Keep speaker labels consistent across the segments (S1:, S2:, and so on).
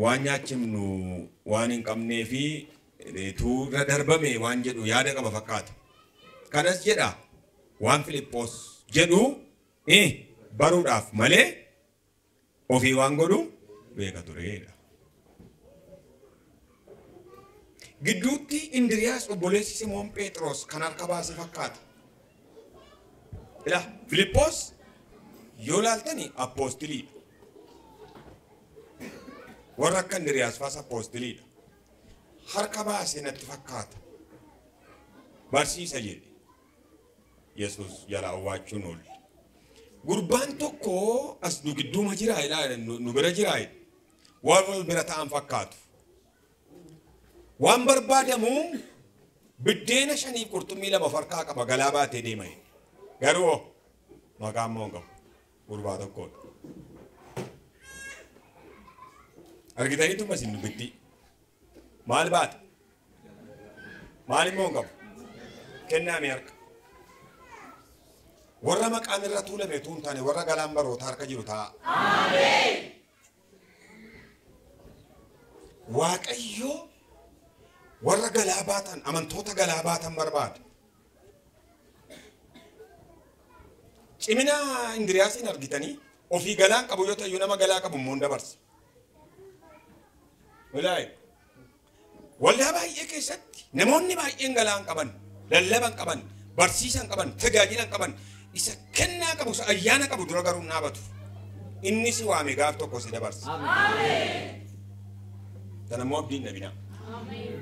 S1: waan nyaachifnu waan hin qabnee fi reetuu darbame waan jedhu yaada qaba fakkaata. Kanas jedha waan Filiphos jedhu baruudhaaf malee ofii waan godhu beeka tureedha. Gidduutti Indiriyaas obboleessi Simoon Phexros kan harka baase fakkaata. Ila Filiphos yoo laaltani apostiliidha. Warra akka Indiriyaas faas apostiliidha. Harka baase natti fakkaata. Barsiisa jedhe. Yesus jala awwaachuun oole. Gurbaan tokko as nu gidduuma jiraayidha nu bira jiraayidha. Waan wal bira ta'an fakkaatu. Waan barbaadamu biddeena 5 qurxummii 2 farkaa qaba galaa baatee deema. Garuu maqaan moo qabu gurbaa tokkodha. Argitaniitu masin biddi maal baata? Maal immoo qabu? Kennaame harka. Warra maqaan irra tuulame tuun taane warra galaan baroota harka jiru ta'a. Ameen. Waaqayyo warra galaa baatan amantoota galaa baatan barbaada. Cimina Indiriyaasiin argitanii ofii galaan qabu yoo ta'u nama galaa qabu immoo dabarsa. Walaay. Waldaa baay'ee keessatti namoonni baay'een galaan qaban, lallaban qaban, barsiisan qaban, tajaajilan qaban, isa kennaa qabu, isa ayyaana qabu dura garuu naabatu. Inni si waame gaaf tokko si dabarsa. Ameen. Tanammoo abdiin nabina. Ameen.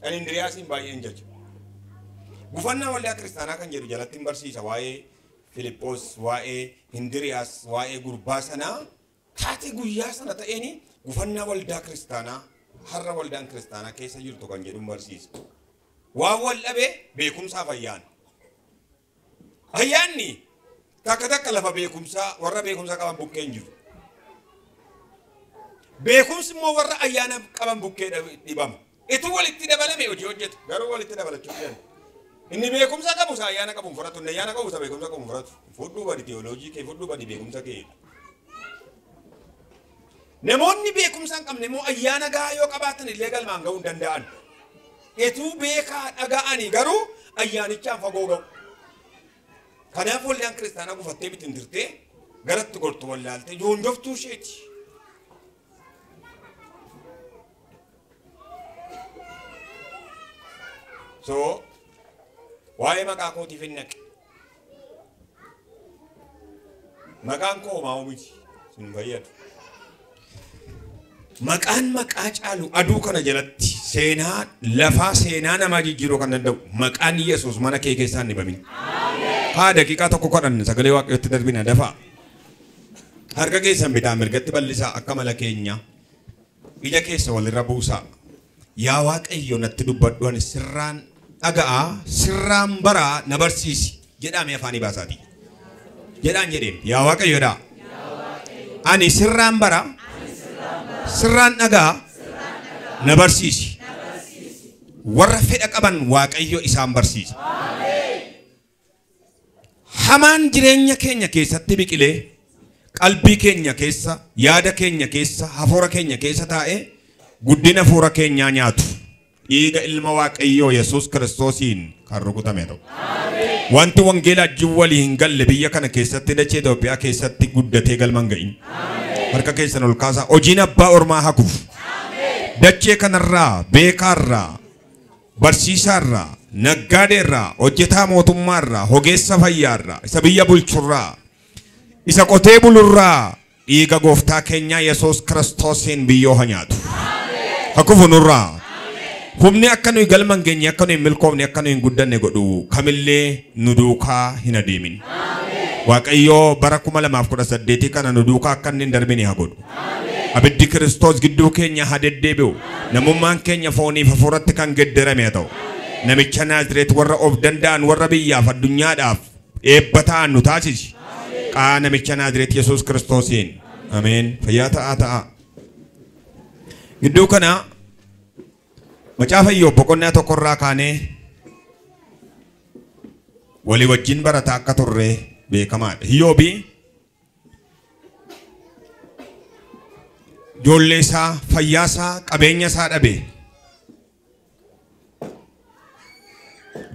S1: Kan Indiriyaasiin baay'een jajja. Gufannaa waldaa kiristaanaa kan jedhu jalatti hin barsiisa waa'ee Filiphos, waa'ee Indiriyaas, waa'ee gurbaa sanaa taatee guyyaa sana ta'eeni gufannaa waldaa kiristaanaa har'a waldaan kiristaanaa keessa jirtu kan jedhu barsiisa. Waan wal dhabe beekumsaaf ayyaana. Ayyaanni takka lafa beekumsaa warra beekumsa qaban bukkee hin jiru. Beekumsi immoo warra ayyaana qaban bukkee dhibama. Itu walitti dabalame hojii hojjetu garuu walitti dabalachuu jedhan. Inni beekumsa qabu isa ayyaana qabu fudhatu, inni ayyaana qabu isa beekumsa qabu fudhatu. Fudhuu badi teoloojii kee fudhuu badi beekumsa kee. Namoonni beekumsa hin qabne immoo ayyaana gahaa yoo qabaatan illee galmaan ga'uu hin danda'an. Etuu beekaa dhaga'anii garuu ayyaanichaan fagoo ga'u. Kanaaf waldaan kiristaanaa gufattee bitintirtee garatti gortu wallaaltee joonjoftuu isheeti. So, waa'ee maqaa kootiif hin naqe. Maqaan koo homaa miti sin fayyadu. Maqaan maqaa caalu aduu kana jalatti seenaa lafaa seenaa namaa jijjiiruu kan danda'u maqaan Yesuus mana kee keessaan ni bamin. Haa daqiiqaa tokko kadhan sagalee waaqayyotti darbina dafaa. Harka keessan bitaa mirgatti bal'isaa akka mala keenya ija keessa walirra buusaa. Yaa Waaqayyo natti dubbadhu ani sirraan dhaga'a sirraan baraa na barsiisi jedhamee afaanii baasaati. Jedhaan jedheen yaa Waaqayyoodha. Ani sirraan baraa sirraan dhaga'a na barsiisi. Warra fedha qaban Waaqayyo isaan barsiisa. Hamaan jireenya keenya keessatti biqilee qalbii keenya keessa yaada keenya keessa hafuura keenya keessa taa'ee guddina hafuura keenyaa nyaatu. Dhiiga ilma Waaqayyoo Yesuus Kiristoosiin kan rukutame ta'u. Wanti wangeela ajjin walii hin galle biyya kana keessatti dachee Itoophiyaa keessatti guddatee galman ga'in. Harka keessan ol kaasaa hojiin abbaa ormaa hakuuf. Dachee kanarraa beekaarraa barsiisaarraa naggaadeerraa hojjetaa mootummaarraa ogeessa fayyaarraa isa biyya bulchurraa isa qotee bulurraa dhiiga gooftaa keenyaa Yesuus Kiristoosiin biyyoo haa nyaatu. Hakufu nurraa. Humni akka nuyi galman geenye akka nuyi milkoofne akka nuyi guddanne godhu kamillee nu duukaa hin adeemin. Waaqayyoo bara 2018 kana nu duukaa akka inni hin darbine haa godhu. Abiddi Kiristoos gidduu keenya haa deddeebi'u. Namummaan keenya fooniif hafuuratti kan geddarame haa ta'u. Namicha Naazreet warra of danda'an warra biyyaaf addunyaadhaaf eebba ta'an nu taasisi. Qaa namicha Naazreet Yesuus Kiristoosiin. Ameen. Fayyaa ta'aa ta'a. Gidduu kana macaafa Iyyoob boqonnaa tokkorraa kaanee walii wajjin barataa akka turre beekamaadha. Iyyoob ijoollee isaa, fayyaa isaa, qabeenya isaa dhabe.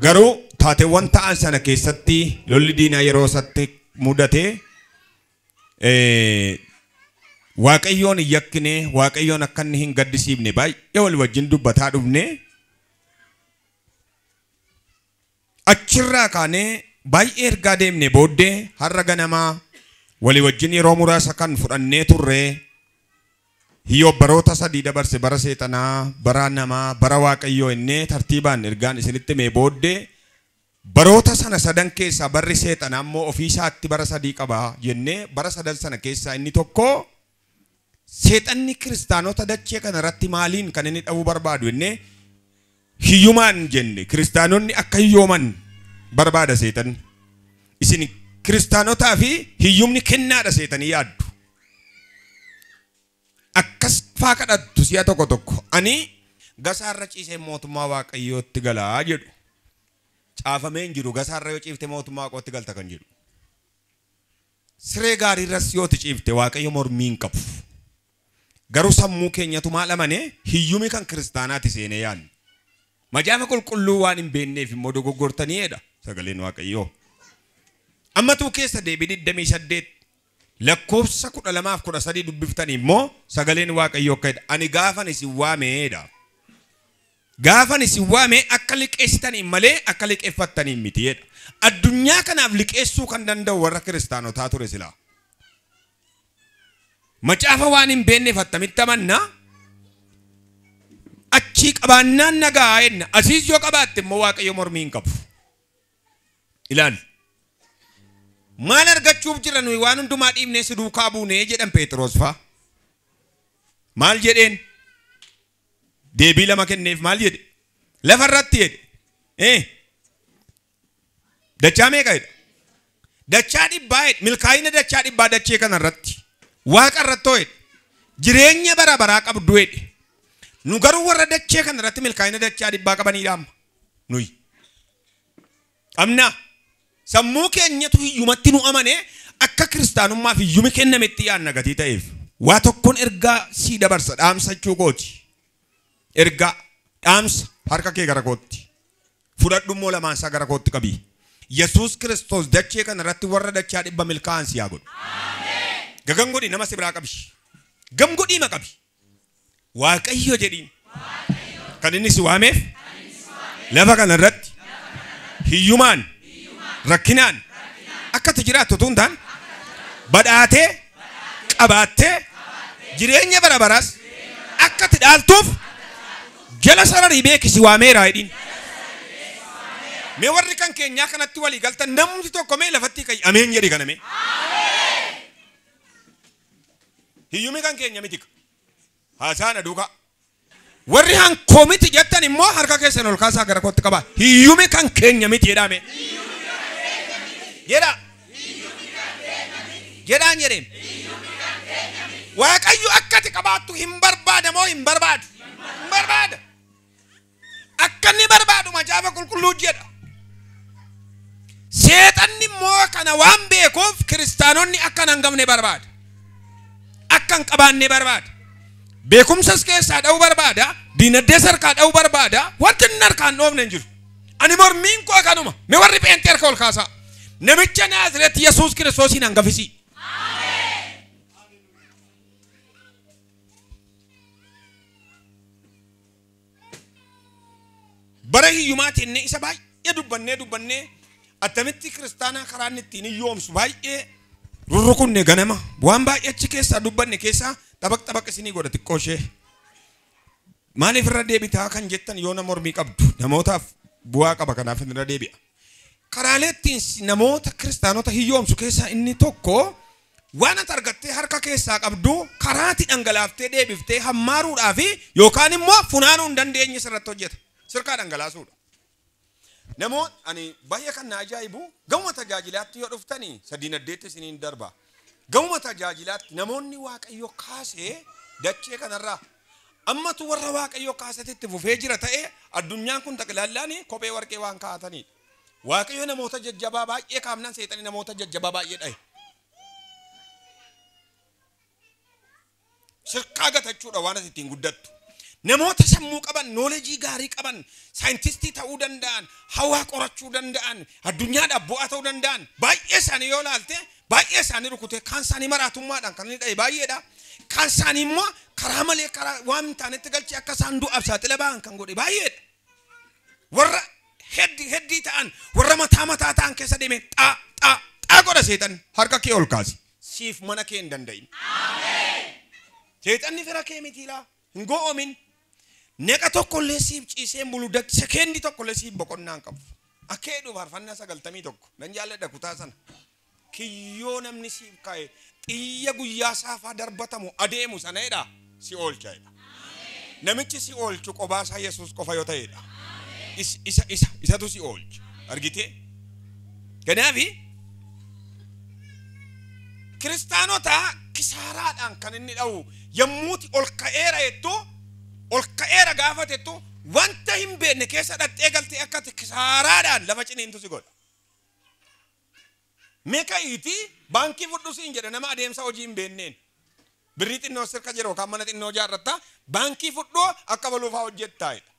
S1: Garuu taateewwan ta'an sana keessatti lolli diinaa yeroo isatti mudate Waaqayyoon hin yakkine, Waaqayyoon akka inni hin gaddisiifne baay'ee wal wajjin dubbataa dhufne. Achirraa kaanee baay'ee ergaa deemne booddee har'a ganamaa walii wajjin yeroo muraasa kan fudhannee turre hiyyoo baroota sadii dabarse bara seexanaa, bara namaa, bara Waaqayyoo innee tartiibaan ergaan isinitti mee booddee baroota sana sadan keessaa barri seexanaa immoo ofii isaatti bara sadii qaba jennee bara sadan sana keessaa inni tokko seexanni kiristaanota dachee kana irratti maaliin kan inni dhabuu barbaadu jennee hiyyumaan jenne. Kiristaanonni akka hiyyooman barbaada seexanni. Isin kiristaanotaa fi hiyyumni kennaadha seexanii yaaddu. Akkas faa kadhattu si'a tokko tokko. Ani gasaarra ciisee mootummaa Waaqayyootti galaa jedhu. Caafameen jiru gasaarra yoo ciifte mootummaa Waaqootti galta kan jedhu. Siree gaariirras yoo ciifte Waaqayyo mormii hin qabu. Garuu sammuu keenyatu maal amane hiyyumi kan kiristaanaati seenee yaadne. Macaafa qulqulluu waan hin beekneef immoo dogoggortaniidha sagaleen Waaqayyoo. Ammatuu keessa deebii 28 lakkoofsa 12-13 dubbiftanii immoo sagaleen Waaqayyoo akka jedha. Ani gaafan isin waameedha. Gaafan isin waamee akka liqeessitaniin malee akka liqeeffattaniin miti jedha. Addunyaa kanaaf liqeessuu kan danda'u warra kiristaanotaa ture silaa. Macaafa waan hin beekneef attamitti amannaa? Achii qabaannaan nagaa jenna. Asiis yoo qabaatte immoo Waaqayyo mormii hin qabu. Ilaali. Maal argachuuf jira nuyi waan hundumaa dhiibnee si duukaa buunee jedhan Phexros faa. Maal jedheen? Deebii lama kenneef maal jedhe? Lafarratti jedhe. Dachaa meeqa jedha? Dachaa dhibbaa jedhe. Milkaa'ina dachaa dhibbaa dachee kanarratti. Waaqa irratti jedhe. Jireenya bara baraa qabdu jedhe. Nu garuu warra dachee kanarratti milkaa'ina dachaa dhibbaa qabaniidha amma. Nuyi. Amna. Sammuu keenyatu hiyyumatti nu amane akka kiristaanummaaf hiyyumi kennametti yaadna gatii ta'eef. Waa tokkoon ergaa sii dabarsa dhaamsa jechuu kooti. Ergaa dhaamsa harka kee gara kootti. Fudhadhu immoo lamaansaa gara kootti qabii. Yesuus Kiristoos dachee kanarratti warra dachaa dhibba milkaa'an si haa godhu. Gagan godhi nama si biraa qabi. Gam godhii ma qabi. Waaqayyo jedhiin. Kan inni si waameef lafa kanarratti hiyyumaan rakkinaan akkati jiraattu utuu hin taane badhaatee qabaattee jireenya bara baraas akkati dhaaltuuf jala sararii beekisi waameeraa jedhiin. Mee warri kan keenyaa kanatti walii galtan namni tokko mee lafatti ka'ii ameen jedhi kana mee. Hiyyumi kan keenya miti haasaan aduukaa. Warri hankoo miti jettan immoo harka keessan ol kaasaa gara kootti qabaa. Hiyyumi kan keenya miti jedhame. Jedha. Jedhaan jedheem. Waaqayyo akkati qabaattu hin barbaada moo hin barbaadu? Hin barbaada. Akka inni barbaadu macaafa qulqulluu jedha. Seexanni immoo kana waan beekuuf kiristaanonni akka hin hangafne barbaada. Akka hin qabaanne barbaada. Beekumsas keessaa dha'uu barbaada. Diinagdee harkaa dha'uu barbaada. Wanti inni harkaan dhoofne hin jiru. Ani mormiin koo kanuma. Mee warri pheenxee harka ol kaasaa. Namicha Naazreeti Yesuus Kiristoosiin hangafisi. Bara hiyyumaatiin isa baay'ee dubbannee attamitti kiristaanaa karaa inni ittiin hiyyoomsu baay'ee rurrukunne ganama waan baay'ee achi keessaa dubbanne keessaa xabaq isinii godha xiqqoo ishee. Maaliif irra deebitaa kan jettan yoo nama mormii qabdu namootaaf bu'aa qaba kanaaf irra deebi'a. Karaalee ittiin namoota kiristaanota hiyyoomsu keessaa inni tokko waan ati argattee harka keessaa qabdu karaatti dhangalaaftee deebiftee hammaaruudhaaf yookaan immoo funaanuu hin dandeenye sirratti hojjeta. Sirkaa dhangalaasuudha. Namoonni ani baay'ee kan na ajaa'ibu gamuma tajaajilaatti yoo dhuftanii diinagdeetti isiniin darba. Gamuma tajaajilaatti namoonni Waaqayyo kaasee dachee kanarraa ammatu warra Waaqayyo kaasetti fufee jira ta'ee addunyaan kun taqilaallaan kophee warqee waan kaa'atanidha. Waaqayyo namoota jajjabaa baay'ee kaamnaan seexanii namoota jajjabaa baay'ee dhaye. sirkaa gatachuudha waan ati ittiin guddattu. Namoota sammuu qaban, knowledge gaarii qaban, saayintistii ta'uu danda'an, hawaa qorachuu danda'an, addunyaadhaaf bu'aa ta'uu danda'an, baay'ee isaanii yoo ilaalte, baay'ee isaanii rukute, kaan isaanii maraatummaadhaan kan inni dha'e baay'eedha. Kaan isaanii immoo karaa malee karaa waan taanetti galchee akka isaan du'aaf saaxila ba'an kan godhe baay'eedha. Warra heddii ta'an, warra mataa ta'an keessa deeme xaa godha seexan harka kee ol kaasi. Siif mana kee hin danda'in. Seexanni fira kee miti laa hin go'oomin. Neqa tokkollee siif ciisee bulu sekeendii tokkollee siif boqonnaan qabu. Akka heduu faarfannaa 91 nan jaalladha kutaa sana. Kiyyoo namni siif kaa'e xiyya guyyaa saafaa darbatamu adeemu sanadha si oolchaadha. Namichi si oolchu qobaasaa Yesuus qofa yoo ta'edha. Isatu si oolchu argitee. Kanaafi kiristaanota kisaaraadhaan kan inni dha'u yommuuti ol ka'eera jettu ol ka'eera gaafatettu wanta hin beekne keessa dhattee galtee akka kisaaraadhaan lafa ciniintu si godha. Meeqa iti baankii fudhu siin jedha nama adeemsa hojii hin beekneen. Birrii xinnoo sirka jiru kan mana xinnoo jaarratta baankii fudhu akka baluufaa hojjettaa'edha.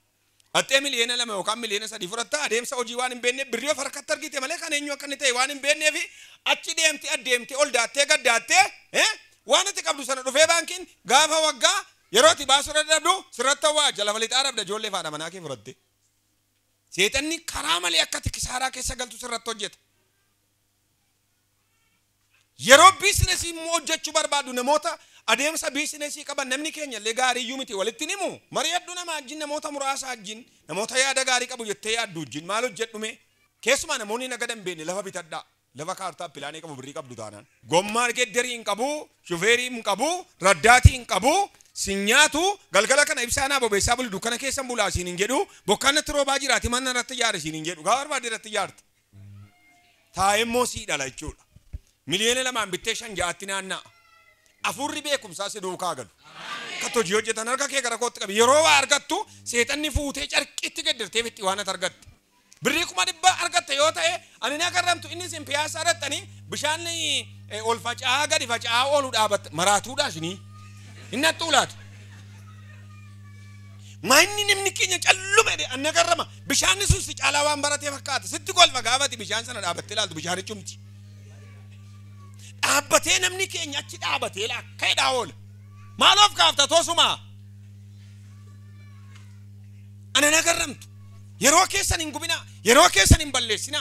S1: Attee miliyoona 2 yookaan miliyoona 3 fudhatta adeemsa hojii waan hin beekne birrii of harkatti argite malee kan eenyu akka inni ta'e waan hin beekneef achi deemti adeemti ol daattee gad daattee waan ati qabdu sana dhufee baankiin gaafa waggaa yeroo ati baasuu dadhabdu sirratti waa jala falixaa dhabda ijoollee faadha manaa kee fudhatte. Seexanni karaa malee akka ati kisaaraa keessa galtu sirratti hojjeta. Yeroo biizinesii immoo hojjechuu barbaadu namoota adeemsa biizinesii qaban namni keenya illee gaariiyyuu miti walitti himu. Mari'adhu nama wajjin namoota muraasa wajjin namoota yaada gaarii qabu jettee yaaddu wajjin maal hojjedhume. Keessumaa namoonni nagada hin beekne lafa bitadhaa. Lafa kaartaa pilaanii qabu birrii qabdu taanaan. Gommaa gedderii hin qabu, shufeerii hin qabu, raddaatii hin qabu, sinyaatu galgala kana ibsaanaa bobeessaa bulu dukkana keessan bulaa siin hin jedhu bokkaanatti roobaa jiraati manna irratti ijaare siin hin jedhu gaafa barbaade irratti ijaarte. Taa'emmoo sii dhala jechuudha. Miliyoona 2 bittee 5 ja'atti naanna'a. Afurri beekumsaa si duukaa galu. Katto hojii hojjetan harka kee gara kootti qabi. Yeroo waa argattu seexanni fuutee carqiitti gaddirtee fitti waan ati argatte. Birrii 100 argatte yoo ta'e ani na garramtu inni sin piyaasa irratti bishaan ol faca'aa gadi faca'aa oolu dhaabatte maraatuudha isinii. Inni attuulaatu. Maanni namni keenya callume anna garrama bishaan sun si caalaa waan baratee fakkaata. Sitti golfa gaafati bishaan sana dhaabattee ilaaltu bishaan cumti. Dhaabbatee namni keenya achi dhaabatee akka hidhaa oola. Maaloof kaafta toosuma? Ana na garramtu. Yeroo keessan hin gubina, yeroo keessan hin balleessina.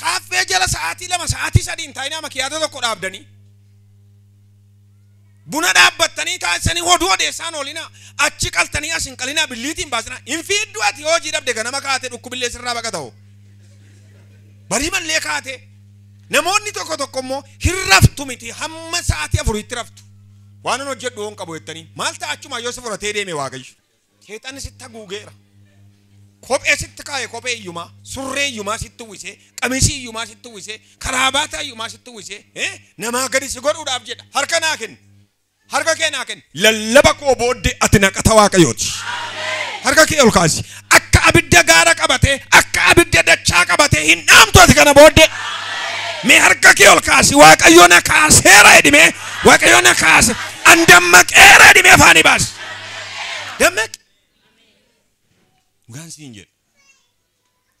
S1: Kaaffee jala sa'aatii 2 sa'aatii 3 hin taa'inaa makiyaata tokko dhaabdanii. Buna dhaabbattanii taasisanii hoduu odeessaan oolina. Achi qaltanii as hin qalinaa billiitiin baasina. Hin fiidduu ati hojii dhabde ganama kaatee dhukkubillee sirraa baqa ta'u. Barii mallee kaatee. Namoonni tokko immoo hin raftu miti hamma sa'aatii 4tti raftu. Waan hojjedhu hoon qabu jettanii. Maal ta'a achuma yoo si fudhatee deeme Waaqayyo. Seexanni sitti haguugeera. Kophee sitti kaa'e kophee iyyumaa, surree iyyumaa sitti uwwisee, qamisii iyyumaa sitti uwwisee, karaabaataa iyyumaa sitti uwwisee, namaa gadi si godhuudhaaf jedha. Harka naa kenni. Harka kee naa kenni. Lallaba koo booddee ati naqata Waaqayyooti. Harka kee ol kaasi. Akka abidda gaara qabatee, akka abidda dachaa qabatee hin dhaamtu ati kana booddee. Mee harka kee ol kaasi. Waaqayyo na kaaseera jedhimee, Waaqayyo na kaase. An dammaqeera jedhimee afaanii baasi. Dammaqe. Gaansiin jedhu.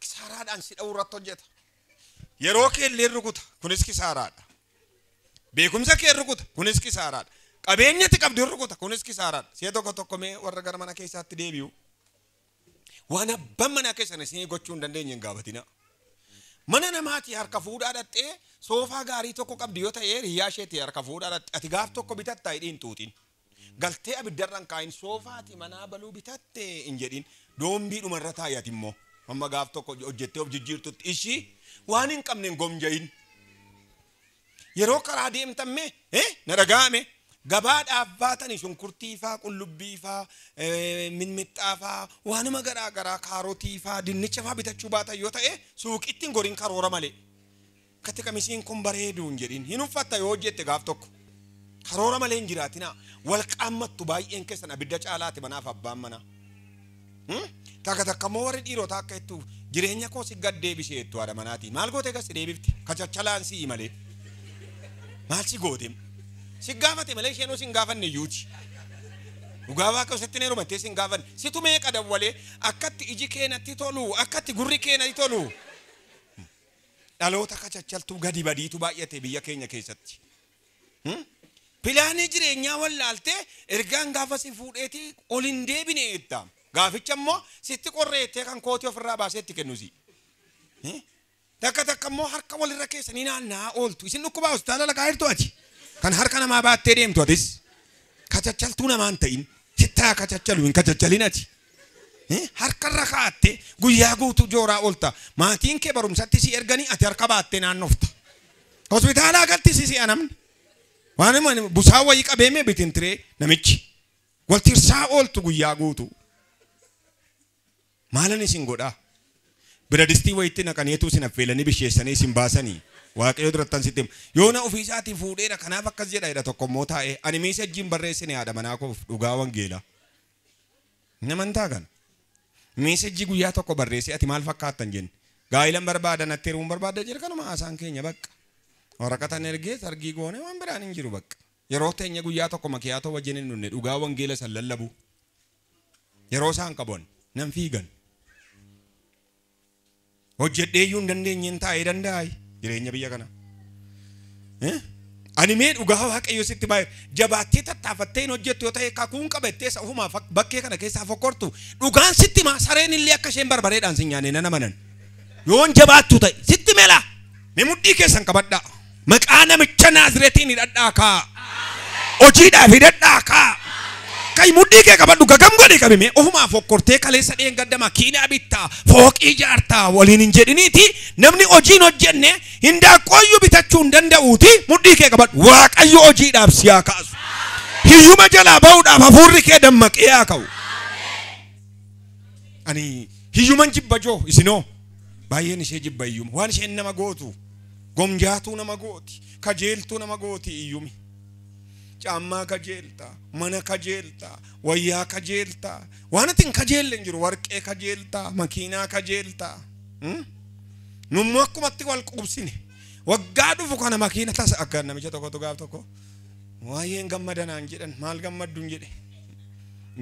S1: Kisaaraadhaan si dha'uu irratti hojjeta. Yeroo kee illee rukuta kunis kisaaraadha. Beekumsa kee rukuta kunis kisaaraadha. Qabeenya ati qabdu rukuta kunis kisaaraadha. See tokko mee warra gara mana keessaatti deebi'u. Waan abbaan mana keessan isin gochuu hin dandeenye hin gaafatina. Mana namaati harka fuudhaa dhattee soofaa gaarii tokko qabdi yoo ta'e hiriyaa isheetii harka fuudhaa dhatte ati gaaf tokko bitattaa hidhiin tuutiin. Galtee abiddarraan kaa'in soofaati manaa baluu bitatte hin jedhin. Doombii dhumarra taayati immoo amma gaaf tokko hojjettee of jijjiirtutti ishii waan hin qabne gomjayin. Yeroo karaa deemtamme na dhaga'ame gabaadhaaf baatanii shunkurtii faa qullubbii faa mixmixaa faa waanuma garaa garaa kaarotii faa dinnicha faa bitachuu baatan yoo ta'e suuqitti hin gorin karoora malee. Kati qamisiin kun bareedu hin jedhin hin uffatta yoo hojjette gaaf tokko. Karoora malee hin jiraatina wal qaammattu baay'een keessan abidda caalaati manaaf abbaan manaa. Takka immoo warri dhiirota akka jettu jireenya koo si gad deebisee jettu haadha manaati. Maal goote gas deebifti? Kachachalaan si'i malee. Maal si goote? Si gaafate malee isheen si hin gaafanne iyyuuti. Dhugaa Waaqayyo sitti ne rumattee sin gaafan situ meeqa dawwalee akkatti iji keenatti tolu akkatti gurri keenatti tolu. Dhaloota kachachaltuu gadi badiitu baay'ate biyya keenya keessatti. Pilaanii jireenyaa wallaaltee ergaan gaafa si fuudheeti ol hin deebine eetta. Gaaficha immoo sitti qorreettee kan kootii ofirraa baaseetti kennusi. Takka immoo harka walirra keessanii naanna'aa ooltu. Isin dhukkubaa hospitaala lagaa jirtu ati. Kan harka namaa baattee deemtu atis. Kachachaltuu namaan ta'in. Sittaa kachachalu hin kachachalin ati. Harkarra kaa'atte guyyaa guutuu jooraa oolta. Maatiin kee barumsatti si erganii ati harka baattee naannofta. Hospitaalaa galti si anamni. Waan busaa wayii qabeemee bitintiree namichi. Waltirsaa ooltu guyyaa guutuu. Maalan isin godhaa? Bira distii wayitti naqaneetu isin affeelanii bisheessanii isin baasanii. Waaqayyo durattan sitti yoona ofii isaatii fuudheera kanaaf akkas jedha tokko immoo taa'ee ani meesajjiin barreessine haadha manaa koof dhugaa wangeelaa. Namantaa kana. Meesajjii guyyaa tokko barreessee ati maal fakkaattan jenne. Gaa'ilan barbaadan atti heeruun barbaadda jedha kanuma haasaan keenya bakka. Waraqatan ergee sargii goone waan biraan hin jiru bakka. Yeroo teenya guyyaa tokko makiyaatoo wajjin hin dhunne dhugaa wangeela san lallabu. Yeroo isaan qaban nan fiigan. Hojjedheeyyuu hin dandeenyeen taa'ee danda'ai jireenya biyya kana. Ani mee dhugaa Waaqayyo sitti baay'ee jabaattee tattaafattee hin hojjettu yoo ta'e kakuun qabattee ofumaa bakkee kana keessaa fokkortu dhugaan sitti maa sareen illee akka isheen barbareedhaan si nyaanne nan amanan. Yoon jabaattu ta'e sitti mela mee mudhii keessan qabadhaa. Maqaa namicha Naazreetiin hidhadhaa kaa. Hojiidhaaf hidhadhaa kaa. Kai mudhii kee qabadhu gagam godhe qabime ofumaa fokkortee kaleessa dheengadda makiinaa bittaa fooqii ijaartaa waliin hin jedhiniiti namni hojiin hojjenne hindaaqqooyyuu bitachuu hin danda'uuti mudhii kee qabadhu Waaqayyo hojiidhaaf si haa kaasu. Hiyyuma jalaa ba'uudhaaf hafuurri kee dammaqee haa ka'u. Ani hiyyuman jibba joo isinoo baay'een ishee jibba hiyyuma waan isheen nama gootu gomjaatuu nama gooti kajeeltuu nama gooti hiyyumi. Caammaa kajeelta, mana kajeelta, wayyaa kajeelta, waan atin kajeelle hin jiru warqee kajeelta, makiinaa kajeelta. Nummoo akkumatti wal qubsine waggaa dhufu kana makiina tasa akka namicha tokkotu gaaf tokko waa'een gammadanaan jedhan maal gammaddu hin jedhe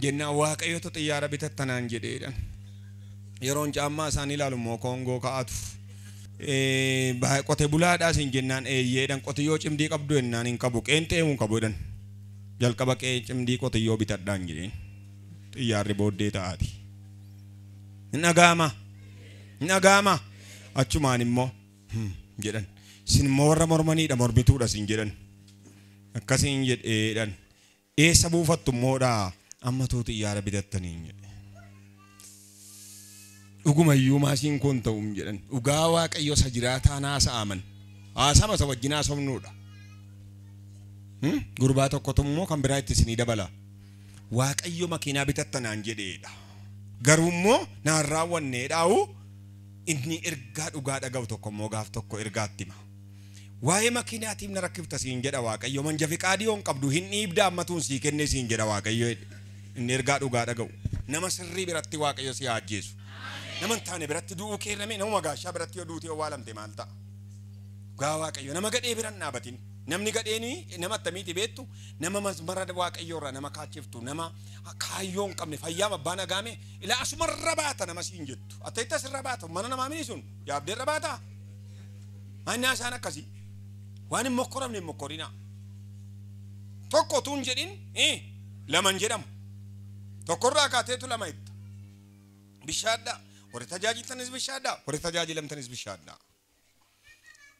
S1: jennaan Waaqayyotu xiyyaara bitattanaan jedheedhan yeroon caammaa isaanii ilaalu immoo koongoo ka'atu. Qote bulaadhaas hin jennaan eeyyeedhan qotiyyoo cimdii qabdu jennaan hin qabu qeenxee hin qabu jedhan jalqaba qee cimdii qotiyyoo bitadhaan jedheen xiyyaarri booddee ta'aati. Hin dhaga'ama achumaan immoo jedhan sin immoo warra mormaniidha mormituudha sin jedhan akkasiin jedheedhan eessa buufattu immoodhaa ammatu xiyyaara bitattaniin jedhe. Dhugumayyuu maasiin kun ta'uun jedhan dhugaa Waaqayyo isa jiraataa naasa'aman haasama isa wajjin haasofnuudha. Gurbaa tokkotu immoo kan biraa itti isinii dabala Waaqayyo makiinaa bitattanaan jedheedha garuu immoo naan raawwanneedhaa'u inni ergaa dhugaa dhaga'u tokko immoo gaaf tokko ergaatti hima. Waa'ee makiinaatiif na rakkifta siin jedha Waaqayyo manja fiqaadiyoon qabdu hin dhiibda ammatuun sii kenne siin jedha Waaqayyo inni ergaa dhugaa dhaga'u nama sirrii biratti Waaqayyo si ajjeesu. Naman taane biratti du'uu keerrame nama gaashaa biratti yoo duutee owwaalamte maal ta'a? Gaa Waaqayyo nama gadhee biran dhaabatin namni gadheeni nama attamiiti beektu nama masmara Waaqayyo irraa nama kaachiftu nama kaayyoon qabne fayyaa abbaan agaame ilaa asumarra baata nama siin jettu attayittas irra baata mana namaa mini sun yaabdee irra baata. Annaa isaan akkasii waan hin mokkoramne hin mokkorina. Tokko tuun jedhin laman jedhamu tokkorraa kaateetu lama itti bishaadhaa. Warri tajaajiltanis bishaadhaa warri tajaajilamtanis bishaadhaa.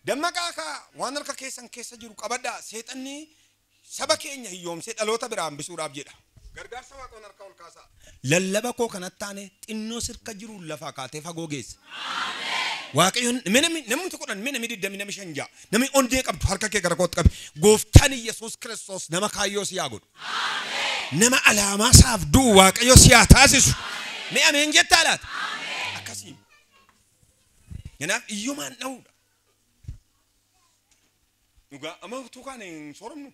S1: Dammaqaa kaa waan harka keessan keessa jiru qabadhaa seexanni saba keenya hiyyoomsee dhaloota biraa hambisuudhaaf jedha. Gargaarsa Waaqoon harka ol kaasaa. Lallaba koo kanatti taane xinnoo sirka jiru lafaa kaatee fagoo geessa. Waaqayyoon namni tokkodhaan namni 25 ja'a namni onnee qabdu harka kee gara kootti qabi gooftaan Yesuus Kiristoos nama kaayyoo si haa godhu. Nama alaamaa isaaf du'u Waaqayyo si haa taasisu. Mee ameen jettaa laata? Akkasii. Kanaaf iyyumaan dha'uudha. Dhugaa amma tukaan hin sooromnu.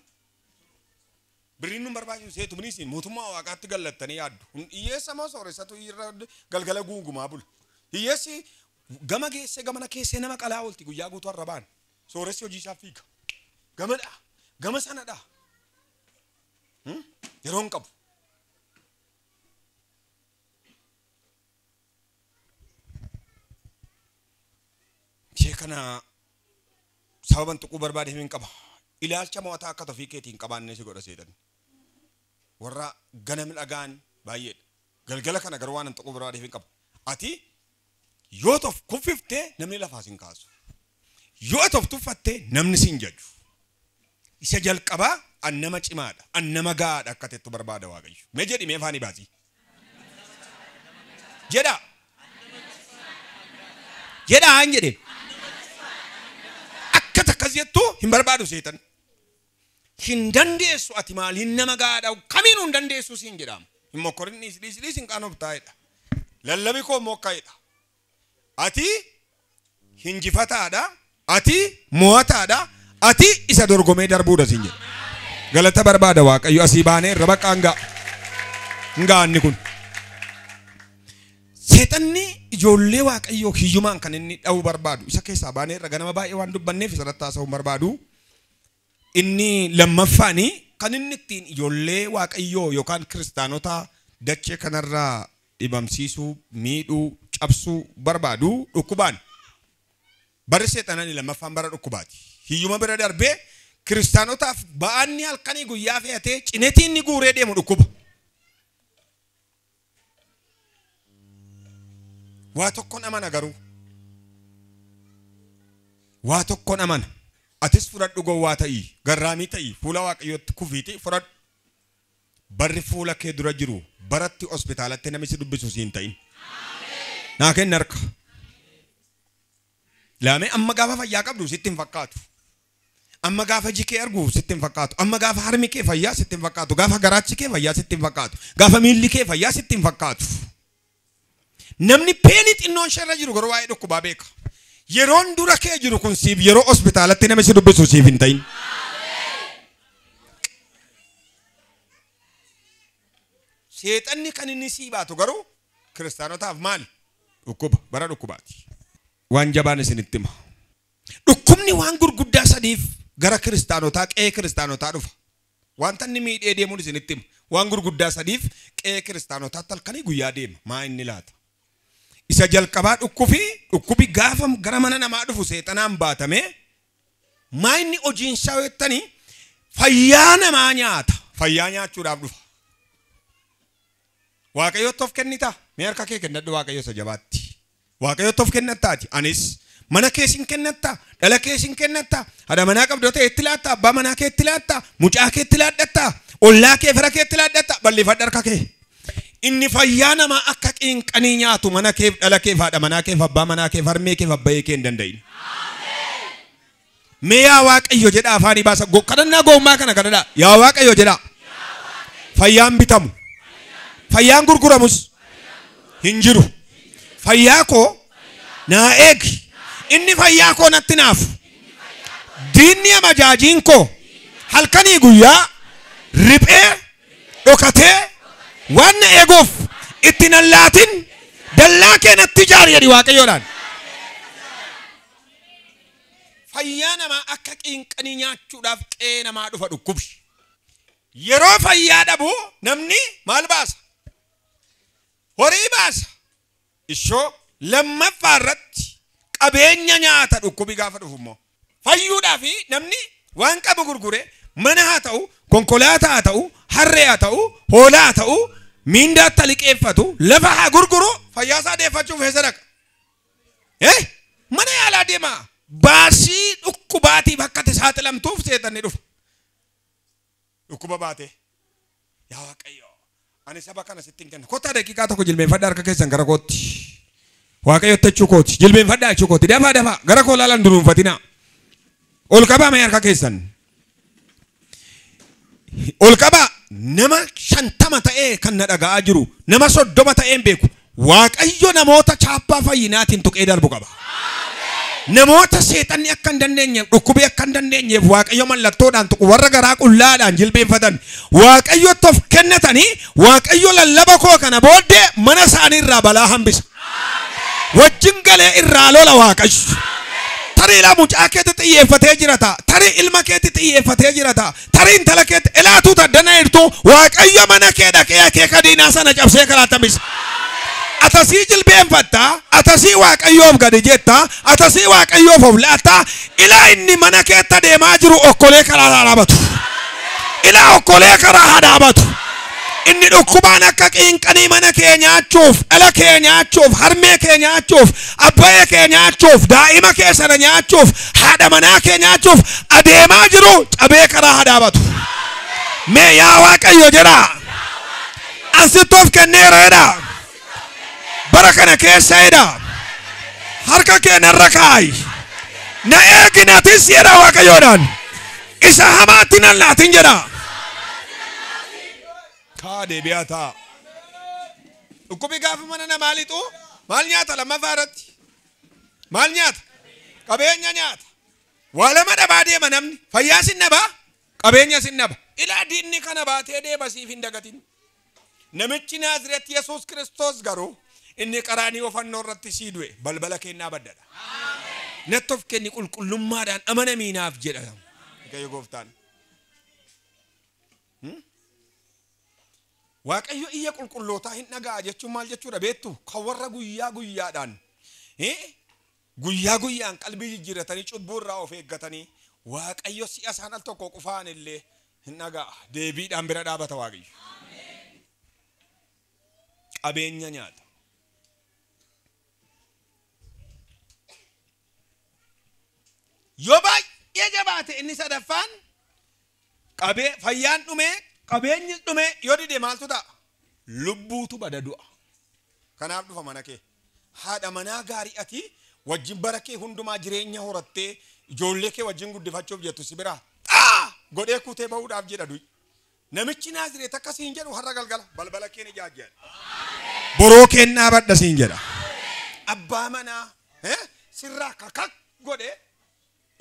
S1: Birriin nun barbaachisu seetu biniisiin mootummaa Waaqaatti gallattanii yaaddu. Hiyyeessa moo sooressatu irra galgala guugumaa bula. Hiyyeessi gama geessee gamana keessee nama qalaa oolti guyyaa guutuu har'a baan. Sooressi hojii isaaf fiiga. Gamadhaa. Gama sanadhaa. Yeroon qabu. kana sababan tuquu barbaade hin qaba. Ilaalcha mootaa akka tofii keetiin qabaannee si godha seetan. Warra ganam dhagaan baay'ee galgala kana garuu waan tuquu barbaade hin qaba. Ati yoo tof kuffiftee namni lafaa sin kaasu. Yoo tof tuffattee namni sin jaju. Isa jalqabaa annama cimaadha. Annama gaadha akka teettu barbaada Waaqayyo. Mee jedhi mee faanii baasii. Jedha. Jedha haan jedhe. Akka takkas jettu hin barbaadu seetan. Hin dandeessu ati maal hin nama gaadha kamiin hin dandeessu siin jedhama. Hin mokkorin dhiis hin qaanof taa'edha. Lallabi koo mokkaa'edha. Ati hinjifataadha. Ati mo'ataadha. Ati isa dorgomee darbuudha siin jedha. Galata barbaada Waaqayyo asii baanee irra bakka hangaanni kun. Seetanni ijoollee Waaqayyoo hiyyumaan kan inni dha'uu barbaadu. Isa keessaa baanee irra ganama baay'ee waan dubbanneef isarratti haasa'uu barbaadu. Inni lammaffaanii kan inni ittiin ijoollee Waaqayyoo yookaan kiristaanota dachee kanarraa dhibamsiisuu, miidhuu, cabsuu barbaadu dhukkubaan. Barri seexananii lammaffaan bara dhukkubaati. Hiyyuma bira darbee kiristaanotaaf ba'aanni halkanii guyyaa fe'atee cinetiin ni guuree deemu dhukkuba. Waa tokkoon amana garuu. Waa tokkoon amana. Atis fudhadhu gowwaa ta'ii, garraamii ta'ii, fuula Waaqayyootti kufiitii fudhadhu. Barri fuula kee dura jiru baratti hospitaalatti namni si dubbisu siin ta'in. Naa kenna harka. Laamee amma gaafa fayyaa qabdu sitti hin fakkaatu. Amma gaafa jikee argu sitti hin fakkaatu. Amma gaafa harmi kee fayyaa sitti hin fakkaatu. Gaafa garaachi kee fayyaa sitti hin fakkaatu. Gaafa miilli kee fayyaa sitti hin fakkaatu. Namni peenii xinnoon sharra jiru garuu waa'ee dhukkubaa beeka. Yeroon dura kee jiru kun siif yeroo hospitaalatti namni si dubbisu siif hin ta'in. Seexanni kan inni sii baatu garuu kiristaanotaaf maali? Dhukkuba bara dhukkubaati. Waan jabaan isinitti hima. Dhukkubni waan gurguddaa sadiif gara kiristaanotaa qe'ee kiristaanotaa dhufa. Wanta inni miidhee deemuun isinitti hima. Waan gurguddaa sadiif qe'ee kiristaanotaatti halkanii guyyaa deema. Maa inni laata? Isa jalqabaa dhukkubi gaafa gara mana namaa dhufu seexanaan baatame maa inni hojiin isaa jettanii fayyaa namaa nyaata. Fayyaa nyaachuudhaaf dhufa. Waaqayyootti of kennita. Mee harka kee kennadhu Waaqayyo isa jabaatti. Waaqayyootti of kennattaati. Anis mana keesin kennatta, dhala keesin kennatta, haadha manaa qabdu ta'e itti laatta, abbaa manaa kee itti laatta, mucaa kee itti laadhatta, ollaa kee fira kee itti laadhatta, balleeffadhu harka kee. Inni fayyaa namaa akka qinqanii nyaatu mana keef, dhala keef, haadha manaa keef, abbaa manaa keef, harmee keef, abbayee kee hin danda'in. Mee yaa Waaqayyo jedha afaanii baasa. Kadhannaa gowwummaa kana kadhadhaa. Yaa Waaqayyo jedha. Fayyaan bitamu. Fayyaan gurguramus hin jiru. Fayyaa koo naa eegi. Inni fayyaa koo natti naafu. Diinni amajaajiin koo halkanii guyyaa riphee dhokatee waan na eeguuf itti nan laatin dallaa kee natti ijaari jedhi Waaqayyoodhaan. Fayyaa namaa akka qinqanii nyaachuudhaaf qe'ee namaa dhufa dhukkubni. Yeroo fayyaa dhabu namni maal baasa? Horii baasa. Ishoo lammaffaa irratti qabeenya nyaata dhukkubi gaafa dhufu immoo. Fayyuudhaaf namni waan qabu gurgure mana haa ta'u, konkolaataa haa ta'u, harree haa ta'u, hoolaa haa ta'u, miindaatti liqeeffatu, lafa haa gurguru, fayyaa isaa deeffachuuf eessa dhaqa? Mana yaalaa deemaa. Baasii dhukkubaatiif akka ati saaxilamtuuf seexanni dhufa. Dhukkuba baatee. Yaa Waaqayyo. Ani saba kana sittiin kenna. Kottaa daqiiqaa tokko jilbeenfadhaa harka keessan gara kootti. Waaqayyotti jechuu kooti. Jilbeenfadhaa jechuu kooti. Dafaa gara koo laalaan dunuunfatina. Ol qabaa mee harka keessan. Ol qabaa nama 50 ta'ee kan na dhaga'aa jiru. Nama 30 ta'een beeku. Waaqayyo namoota chaappaa fayyinaatiin tuqee darbu qaba. Namoota seexanni akka hin dandeenyeef dhukkubii akka hin dandeenyeef Waaqayyo mallattoodhaan tuqu warra garaa qullaadhaan jilbeenfatan Waaqayyotti of kennatanii Waaqayyo lallaba koo kana booddee mana isaanii irraa balaa hambisa. Wajjin galee irraa lola Waaqayyo. Tarii ilaa mucaa keetti xiyyeeffatee jirata. Tarii ilma keetti xiyyeeffatee jirata. Tarii intala keetti ilaatuuta dana hirtuu Waaqayyo mana kee dhaqee akeeka diinaa sana cabsee karaatti hambisa. atasii jilbeenfatta atasii waaqayyoof gadi jetta atasii waaqayyoof of laata ila inni mana keetta deemaa jiru okkolee karaa dhaabatu ila okkolee karaa dhaabatu inni dhukkubaan akka qiinqanii mana kee nyaachuuf ala kee nyaachuuf harmee kee nyaachuuf abbaa kee nyaachuuf daa'ima kee sana nyaachuuf haadha manaa kee nyaachuuf adeemaa jiru cabee karaa dhaabatu mee yaa waaqayyo jedha asitoof kenneereedha barakana keessa edha harka kee narra kaayi na eeginatis jedha waaqayyoodhaan isa hamaatti nan laatin jedha kaade biata ukubi gaafa mana na maalitu maal nyaata lammaffaa irratti maal nyaata qabeenya nyaata wala madhabaadee manamni fayyaa sinnaba qabeenya sinnaba ila diinni kana baatee deebasiif hin dagatin namichi Naazreet Yesuus Kiristoos garuu inni qaraanii ofannoo irratti sii du'e balbala kennaa baddadha aamen nettof kenni qulqullummaadhaan amanamiinaaf jedha waaqayyo gooftaan waaqayyo iyya qulqullootaa hin dhagaa jechuun maal jechuudha beektu kan warra guyyaa guyyaadhaan guyyaa guyyaan qalbii jijjiiratanii cubbuu irraa of eeggatanii waaqayyo si'a isaan al tokko qufaan illee hin dhagaa deebiidhaan bira dhaabata waaqayyo qabeenya nyaata yoo baay'ee jabaate inni sadaffaan fayyaan dhumee qabeenyi dhume yoo dide maaltu ta'a lubbuutu bada du'a kanaaf dhufa mana kee haadha manaa gaarii ati wajjin bara kee hundumaa jireenya horattee ijoollee kee wajjin guddifachuuf jettu si biraa godhee kutee ba'uudhaaf jedha du'i namichi Naazreet akkasiin jedhu har'a galgala balbala kee ni jaajjaa boroo kennaa badda siin jedha abbaa manaa sirraa kakak godhe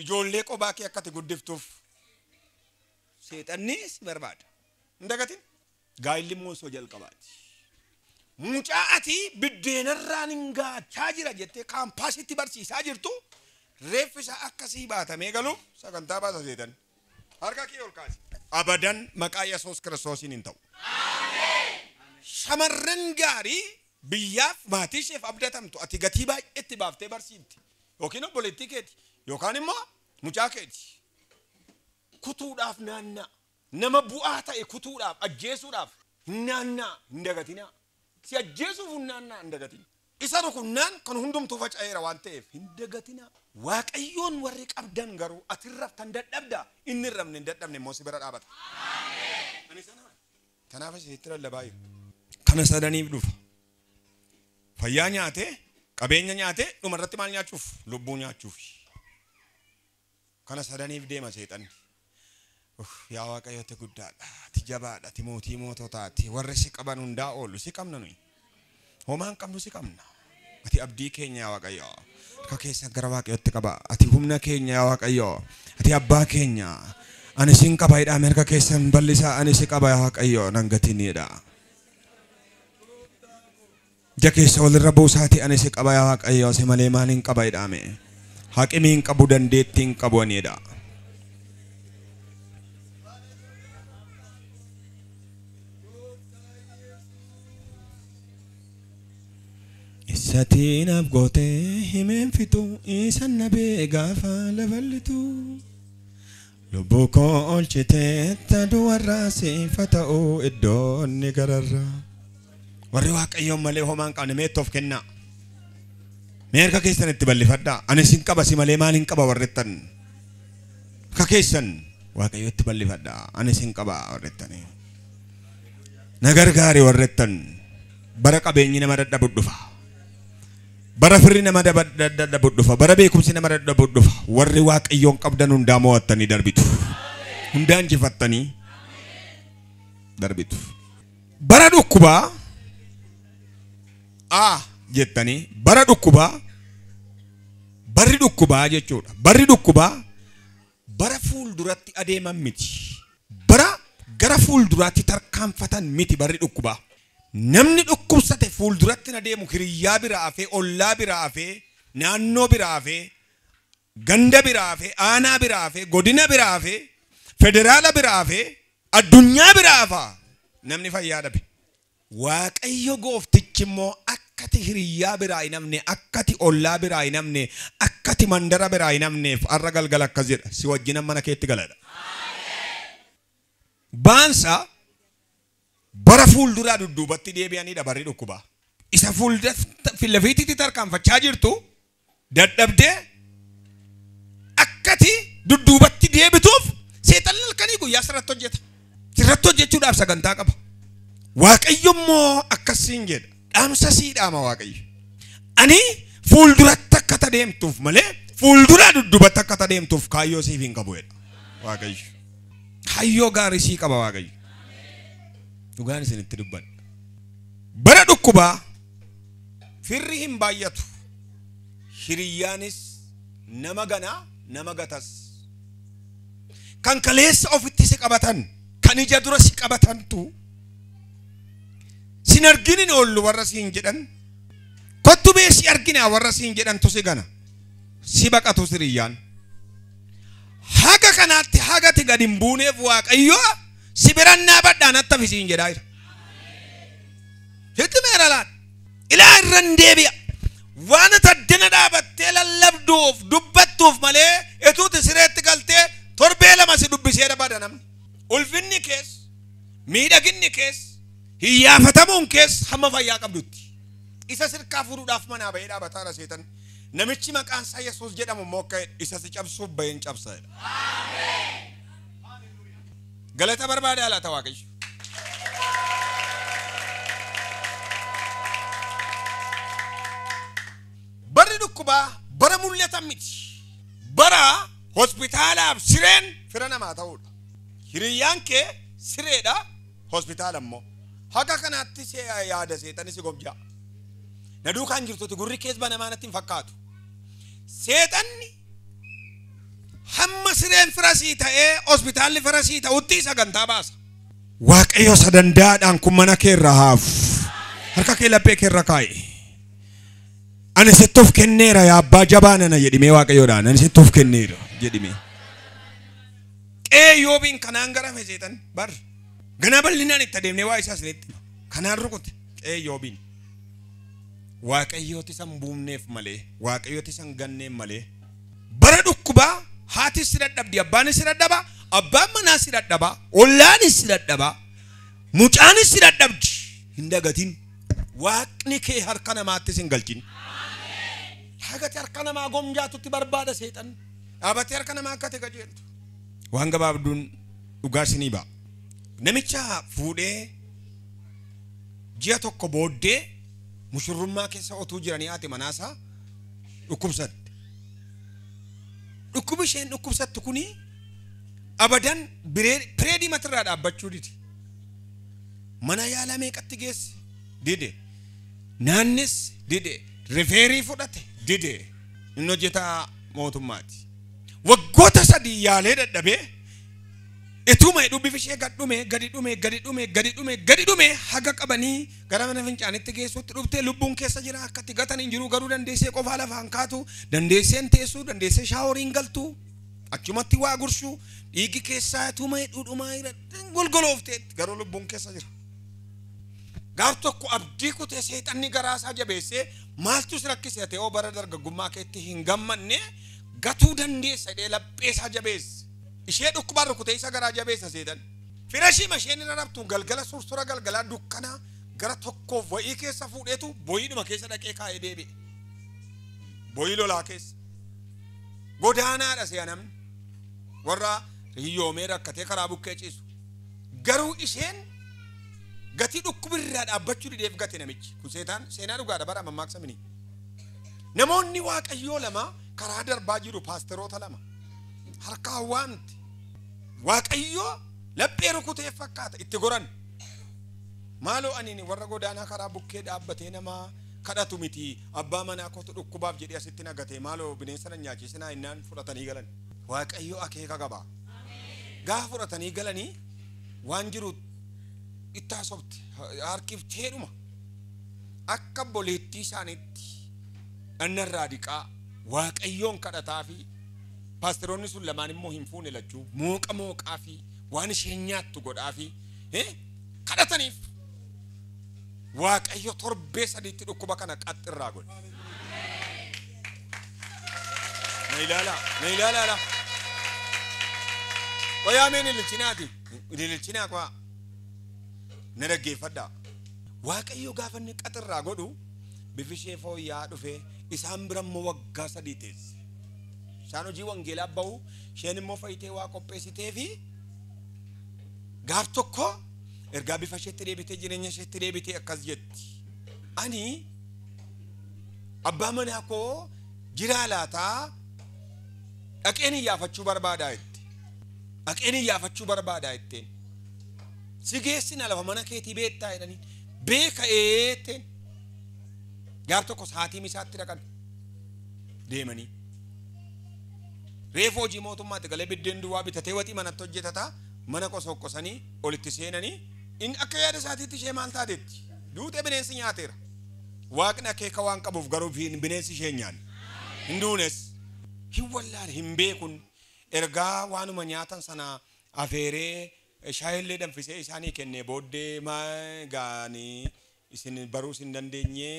S1: ijoollee qobaa kee akkati guddiftuuf seexanni si barbaada ndagatin gaayilli moosoo jalqabaati mucaa ati biddeenarraan hin gaachaa jira jettee kaampaasitti barsiisaa jirtu reeffisa akkasii baatamee galu sagantaa baasa seetan harka kee ol kaasi abadan maqaa Yesuus Kiristoosiin hin ta'u aamen shamarran gaarii biyyaaf maatii isheef abdatamtu ati gatii baay'eetti baaftee barsiifti yookiin obboleettii keeti yookaan immoo mucaa keeti kutuudhaaf naannaa nama bu'aa ta'e kutuudhaaf ajjeesuudhaaf naannaa hin dagatinaa si ajjeesuuf naannaa hin dagatin isa rukunnaan kan hundumtuu faca'eera waan ta'eef hin dagatinaa waaqayyoon warri qabdan garuu ati raftan dadhabda inni rafne hin dadhabne immoo si bira dhaabata aamen ani sana kanaaf isitti lallabaa kana sadaniif dhufa fayyaa nyaate qabeenya nyaate dhumarratti maal nyaachuuf lubbuu nyaachuuf kana sadaniif deema seexanni yaa waaqayyooti guddaadha ati jabaadha ati mootii moototaati warri si qaban hundaa oolu si qabna nuyi homaan qabnu si qabna ati abdii keenya yaa waaqayyo harka keessa gara waaqayyotti qaba ati humna keenya yaa waaqayyo ati abbaa keenya ani sin qaba hidhaame harka keessan bal'isaa ani si qaba yaa waaqayyo nan gatiniidha ija keessa walirra buusaati ani si qaba yaa waaqayyo si malee maal hin qaba hidhaame haqimii hin qabu dandeettii hin qabu aniidha Satinaaf gootee himeen fixu isan nabee gaafa laballitu lubbuu koo oolchitee taduu warraa siifa ta'uu iddoonni gararraa warri waaqayyoon malee homaan qabne meettoof kennaa mee harka keessan itti bal'ifadhaa ani sin qaba si malee maal hin qaba warrettan harka keessan waaqayyo itti bal'ifadhaa ani sin qaba warrettanii na gargaari warrettan bara qabeenyi nama dadhabu dhufa bara firri nama dadhabu dhufa bara beekumsi nama dadhabu dhufa warri waaqayyoon qabdan hundaa mo'attanii darbitu hundaa injifattanii darbitu bara dhukkubaa jettanii bara dhukkubaa barri dhukkubaa jechuudha barri dhukkubaa bara fuulduratti adeeman miti bara gara fuulduraatti tarkaanfatan miti barri dhukkubaa namni dhukkubsate fuulduratti na deemu hiriyyaa biraa hafee ollaa biraa hafee naannoo biraa hafee ganda biraa hafee aanaa biraa hafee godina biraa hafee federaala biraa hafee addunyaa biraa hafaa namni fayyaa dhabe waaqayyo gooftichi immoo akkati hiriyaa biraa hin hafne, akkati ollaa biraa hin hafne, akkati mandara biraa hin hafneef har'a galgala akkas jedha si wajjin mana keetti galadha. Baansa bara fuulduraa dudduubatti deebi'anii dabarri dhukkubaa. Isa fuuldura filafiititti tarkaanfachaa jirtu dadhabdee akkati dudduubatti deebituuf seexan halkanii guyyaa sirratti hojjeta. Sirratti hojjechuudhaaf sagantaa qaba. Waaqayyo immoo akkasiin jedha. Dhaamsa siidhaama Waaqayyo. Ani fuulduratti akka tadeemtuuf malee fuulduraa dudduubatti akka tadeemtuuf kaayyoo siif hin qabu jedha Waaqayyo. Kaayyoo gaarii sii qaba Waaqayyo. Dhugaan isinitti dubbadha. Bara dhukkubaa firri hin baay'atu. Hiriyyaanis nama ganaa nama gatas. Kan kaleessa ofitti si qabatan, kan ija dura si qabatantu sin arginin oollu warra siin jedhan, kottu bee si arginaa warra siin jedhantu si gana, si baqatu hiriyyaan. Haga kanaatti hagati gad hin buuneef Waaqayyo si birannaa badhaan atta fisiin jedhaa jira. Hitti meera laan ilaa irran deebi'a. Waan taddina dhaabattee lallabduuf dubbattuuf malee etuuti sireetti galtee torbee lama si dubbisee dabada namni. Ulfinni kees, miidhaginni kees, hiyyaafatamuun kees hamma fayyaa qabdutti. Isa sirkaa fuudhuudhaaf manaa bahee dhaabataa seetan. Namichi maqaan isaa Yesuus jedhamu immoo akka isa si cabsuuf baheen cabsa. Galata barbaada laata Waaqayyo. Barri dhukkubaa bara mul'atan miti. Bara hospitaalaaf sireen fira namaa ta'uudha. Hiriyyaan kee sireedha, hospitaala immoo. Haga kanaatti see yaada seexani si gobjaa. Na duukaan jirtuuti gurri kees banamaa natti hin fakkaatu. Seexanni hamma sireen firasii ta'ee hospitaalli firasii ta'utti sagantaa baasa. Waaqayyo sadandaadhaan kun mana kee irra haafu. Harka kee laphee kee irra kaa'i. Ani sittuuf kenneera yaa abbaa jabaanana jedhimee Waaqayyoodhaan ani sittuuf kenneera jedhimee. Yoobiin kanaan garame seexan bar ganaa bal'inaan itti adeemnee waa isaa isinitti kanaan rukute Yoobiin. Waaqayyooti san buumneef malee, Waaqayyooti san ganneef malee. Bara dhukkubaa haati si dadhabdi, abbaanis si dadhaba, abbaan manaa si dadhaba, ollaanis si dadhaba, mucaanis si dadhabdi. Hin dagatin. Waaqni kee harka namaattis hin galchin. Hagati harka namaa gomjaatutti barbaada seexan. Dhaabatee harka namaa akka ta'e qajeeltu. Waan gabaabduun dhugaa isinii ba'a. Namicha fuudhee ji'a tokko booddee mushurrummaa keessa otuu jiranii haati manaasaa dhukkubsatte. Dhukkubi isheen dhukkubsattu kuni abadan pireedii matirraa dhaabbachuu didi. Mana yaalaa meeqatti geesse dide. Naannis dide. Rifeerii fudhate dide. Inni hojjetaa mootummaati. Waggoota 3 yaalee dadhabee ituma bifa ishee gadi dhume haga qabanii gara mana fincaanitti geessuutti dhuftee lubbuun keessa jira akkatti gatan hin jiru garuu dandeessee qofaa lafaan kaatu dandeesseen teessuu dandeessee shaaworiin galtu achumatti waa gursuu dhiigi keessaa ituma dhudhumaa golgoloofteetti garuu lubbuun keessa jira. Gaaf tokko abdii kutee seexanni garaasaa jabeessee maaltu si rakkisee ta'ee bara dargaggummaa keetti hin gammanne gatuu dandeessa jedhee lapheesaa jabeesse. Ishee dhukkubaa rukutee isa garaa jabeessa seetan. Firashii masheen irra rabtuun galgala sursura galgalaa dukkanaa gara tokkoof wayii keessa fuudheetu boyiidhuma keessa dhaqee kaa'ee deebi'e. Boyii lolaa keessa. Godaanaadha se'a namni. Warra hiyyoomee rakkatee karaa bukkee ciisu. Garuu isheen gatii dhukkubirraa dhaabbachuu dideef gate namichi. Kun seenaa dhugaadha bara mammaaksamini. Namoonni Waaqayyoo lama karaa darbaa jiru paasteroota lama. Harkaa waamti. Waaqayyoo laphee rukutee fakkaata itti goran. Maaloo ani warra godaanaa karaa bukkee dhaabbatee namaa kadhatu miti abbaa manaa kootu dhukkubaaf jedhee asitti nagatee maaloo bineensa na nyaachisinaa innaan fudhatanii galan. Waaqayyoo akeeka qaba. Gaafa fudhatanii galanii waan jiru itti haasofte harkifteedhuma akka boleettii isaaniitti annarraa diqaa Waaqayyoon kadhataa fi paasteroonni sun lamaan immoo hin fuune lachuu mooqaa fi waan isheen nyaattu godhaa fi kadhataniif waaqayyo torbee sadiitti dhukkuba kana qaxxirraa godhe. Na ilaala. Wayaameen ililchinaati. Ililchinaa kwa na dhaggeeffadhaa. Waaqayyo gaafa inni qaxxirraa godhu bifi ishee fooyya'aa dhufe isaan bira immoo waggaa 3 teesse. Isaan hojii wangeelaa bahu isheen immoo fayyitee waa qopheessitee fi gaaf tokko ergaa bifa isheetti deebitee jireenya isheetti deebitee akkas jetti. Ani abbaa manaa koo jiraa laataa dhaqeen iyyaafachuu barbaadaa jetti. Dhaqeen iyyaafachuu barbaadaa jetteen. Si geessina lafa mana keetii beektaa jedhanii beeka eetteen. Gaaf tokko sa'aatii misaatti dhaqan deemanii. Reefuu hojii mootummaatti galee biddeen duwwaa bitatee waxii manatti hojjetataa mana qosoqqosanii olitti seenanii inni akka yaada isaatiitti ishee maal taateetti duutee bineensi nyaateera. Waaqni akeeka waan qabuuf garuu bineensi ishee nyaanne hin duunes hin wallaale hin beekun ergaa waanuma nyaatan sana afeeree shaayillee danfisee isaanii kennee booddee gaanii isin baruus hin dandeenye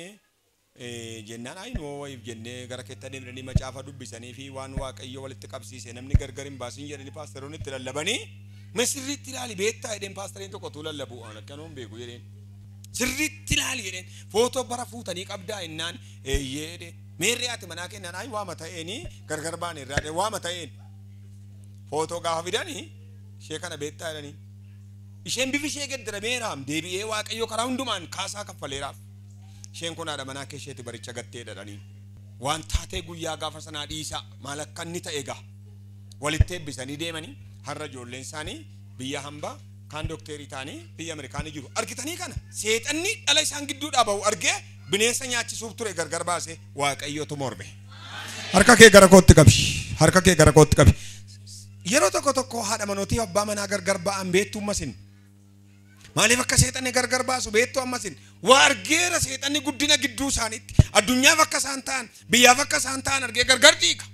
S1: jennaan aynoo wayif jennee gara keetta deemanii macaafa dubbisanii fi waan waaqayyo walitti qabsiise namni gargar hin baasin jedhanii paasteroonni itti lallabanii sirriitti ilaali beektaa jedheen paasteriin tokko tu lallabu akkanoon beeku jedheen sirriitti ilaali jedheen footoo bara fuutanii qabdaa innaan eeyyeedhe meerree ati manaa kennaan ay waama ta'eenii gargar baan irraa waama ta'een footoo gaafa fidanii ishee kana beektaa jedhanii isheen bifi ishee geddarameeraam deebi'ee waaqayyo karaa hundumaan kaasaa kaffaleeraaf. Isheen kun haadha manaa keesheetti baricha gattee dhadhanii waan taatee guyyaa gaafa sanaa dhiisaa maal akka inni ta'e egaa walitti eebbisanii deemanii har'a ijoolleen isaanii biyya hambaa kaan dookterii ta'anii biyya Ameerikaanii jiru argitanii kana seexanni dhala isaan gidduudhaa bahu argee bineensa nyaachisuuf ture gargar baase waaqayyotu morme. Harka kee gara kootti qabi. Harka kee gara kootti qabi. Yeroo tokko haadha manootii abbaa manaa gargar ba'an beektu ammasin. Maaliif akka seexanni gargar baasu beektu ammasin waa argeera seexanni guddina gidduu isaaniitti addunyaaf akka isaan ta'an biyyaaf akka isaan ta'an argee gargar dhiiga.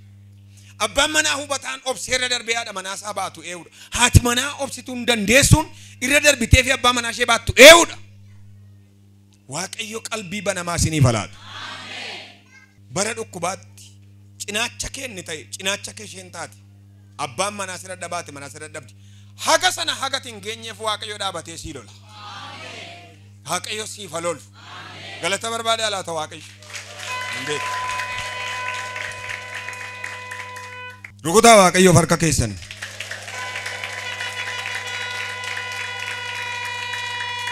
S1: Abbaan manaa hubataan obseerra darbee haadha manaa isaa baatu eewudha. Haati manaa obsituu hin dandeessuun irra darbitee fi abbaa manaa ishee baattu eewudha. Waaqayyo qalbii banamaa isiniif laatu. Bara dhukkubaatti cinaacha kee inni ta'e cinaacha kee isheen taate abbaan manaa sirra dhabaate manaa sirra dhabdi. Haga sana haga tingeenyeef waaqayyo dhaabatee sii lola. Waaqayyo siif lolu. Galata barbaade alaata waaqayyo. Rukutaa waaqayyo harka keessan.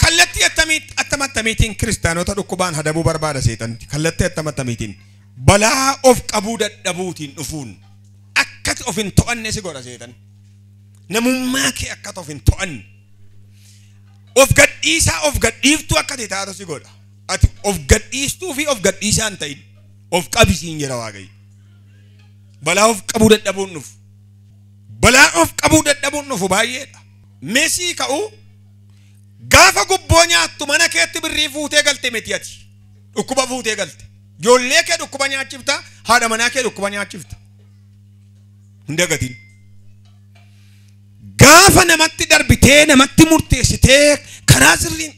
S1: Kallattii attamiitiin kiristaanota dhukkubaan hadabuu barbaada seexan. Kallattii attamiitiin balaa of qabuu dadhabuutiin dhufuun akkati of hin to'anne si godha seexan. Namummaa kee akkata of hin to'anne of gadhiisaa of gadhiiftuu akkati taatu si godha. Ati of gadhiistuu fi of gadhiisaa hin ta'in of qabisiin jedha waaqayyo. Balaa of qabuu dadhabuun dhufu. Balaa of qabuu dadhabuun dhufu baay'eedha. Meesii ka'u gaafa gubboo nyaattu mana keetti birrii fuutee galte miti ati. Dhukkuba fuutee galte. Ijoollee kee dhukkuba nyaachifta, haadha manaa kee dhukkuba nyaachifta. Hin dagatin. Gaafa namatti darbitee namatti murteessitee karaa sirriin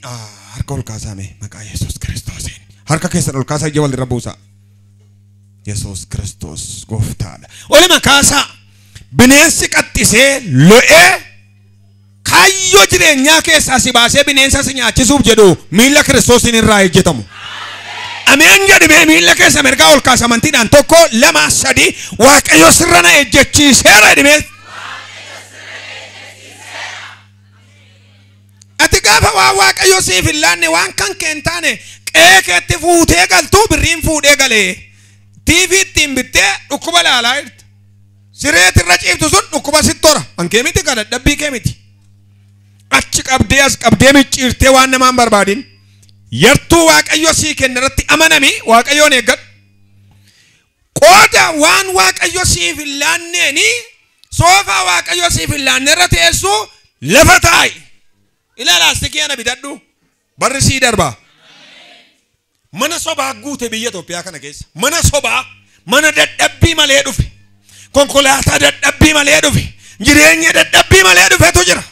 S1: harka ol kaasaame maqaa Yesuus Kiristoosiin. Harka keessan ol kaasaa ija walirra buusaa. Yesuus Kiristoos gooftaadha. Olema kaasaa bineensi qaxxisee lo'ee kaayyoo jireenyaa keessaa si baasee bineensa si nyaachisuuf jedhu miilla Kiristoosiin irraa ejjetamu. Ameen jedhimee miilla keessa mirgaa ol kaasa amantiidhaan 1 2 3 waaqayyo sirra na ejjechiiseera jedhimee. Ati gaafa waan waaqayyo siif hin laanne waan kan keen taane qe'ee keetti fuutee galtuu birriin fuudhee galee. TV ittiin bittee dhukkuba laalaa jirta. Sireetti irra ciiftu sun dhukkuba sitti tora. Ankee miti kan dadhabbii kee miti. Achi qabdee as qabdee micciirtee waan namaan barbaadin. Yartuu waaqayyo sii kenna irratti amanami waaqayyoon eeggadhu. Qooda waan waaqayyo siif hin laanneeni soofaa waaqayyo siif hin laanne irra teessu lafa taa'i. Ilaala astikii ana bitadhu. Barri sii darbaa. Mana sobaa guute biyya Itoophiyaa kana keessa. Mana sobaa, mana dadhabbii malee dhufe. Konkolaataa dadhabbii malee dhufe. Jireenya dadhabbii malee dhufetu jira.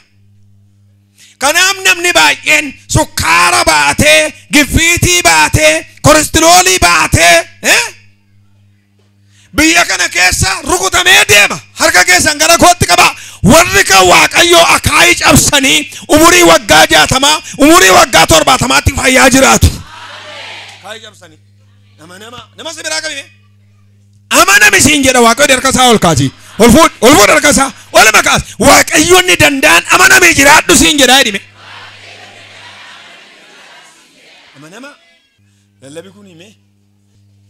S1: Kanaaf namni baay'een sukkaara baatee giffiitii baatee, kolestiroolii baatee, biyya kana keessa rukutamee deema. Harka keessan gara kootti qaba. Warri kan Waaqayyoo akaayii cabsanii umurii waggaa 60, umurii waggaa 70tti fayyaa jiraatu. Akaayii cabsanii. Nama si biraa qabine. Amanami siin jedha Waaqayyo harka isaa ol kaasi. Ol fuudh harka isaa. Ol makaas. Waaqayyoon ni danda'an amanami jiraadhu siin jedha hidhime. Amanama. Lallabi kun hime.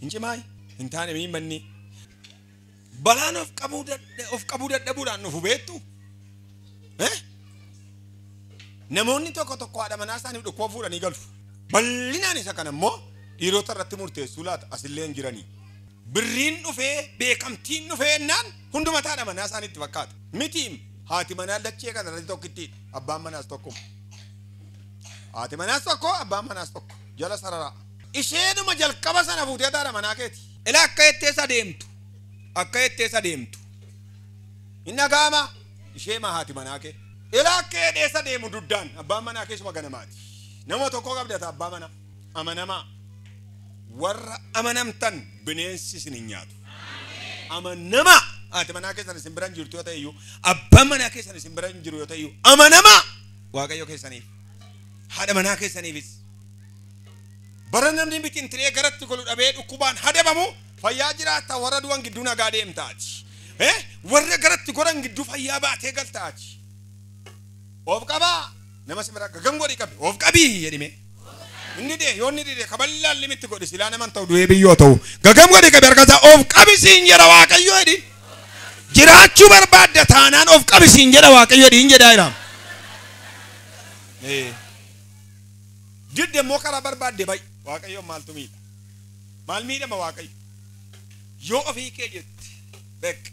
S1: Hin cimaay. Hin taane miin banni. Balaan of qabuu dadhabuudhaan nuuf beektu. Namoonni tokko haadha manaa isaanii dhukkuba fuudhanii galchu. Bal'inaan isa kana immoo dhiirota irratti murteessuu laata asillee hin jiranii. Birriin dhufee beekamtiin dhufee ennaan hunduma haadha manaa isaaniitti fakkaata. Mitiim haati manaa dachee kana irratti tokkittiidha. Abbaan manaas tokko. Haati manaas tokko abbaan manaas tokko. Jala sararaa. Isheenuma jalqaba sana fuutee haadha manaa keeti. Ilaa akka jetteessa deemtu. Akka jetteessa deemtu. Inni agaama ishee haati manaa kee. Ilaa akka jedheessa deemu duddaan abbaan manaa keessuma ganamaati. Nama tokko qabdata abbaa manaa. Amanamaa. Warra amanamtan bineensi isin hin nyaatu. Amanamaa. Haati manaa keessan isin bira hin jirtu yoo ta'e iyyuu abbaan manaa keessan isin bira hin jiru yoo ta'e iyyuu amanamaa. Waaqayyo keessaniif. Haadha manaa keessaniifis. Bara namni biqintiree garatti golu dhabee dhukkubaan hadabamu fayyaa jiraata warra du'an gidduu nagaa deemtaati. Warra garatti goran gidduu fayyaa baatee galtaati. Of qabaa. Nama si bira gagam godhi qabi. Of qabii jedhime. Inni dee yoonni dee kaballaan limitti godhi silaa naman ta'u du'ee biyyoo ta'u. Gagam godhi qabi harkasaa of qabi siin jedha Waaqayyo jedhi. Jiraachuu barbaadda taanaan of qabi siin jedha Waaqayyo jedhi hin jedhaa jiraam. Didde immoo karaa barbaadde bayi. Waaqayyo maaltu miidha? Maal miidhama Waaqayyo? Yoo ofii kee jetti beek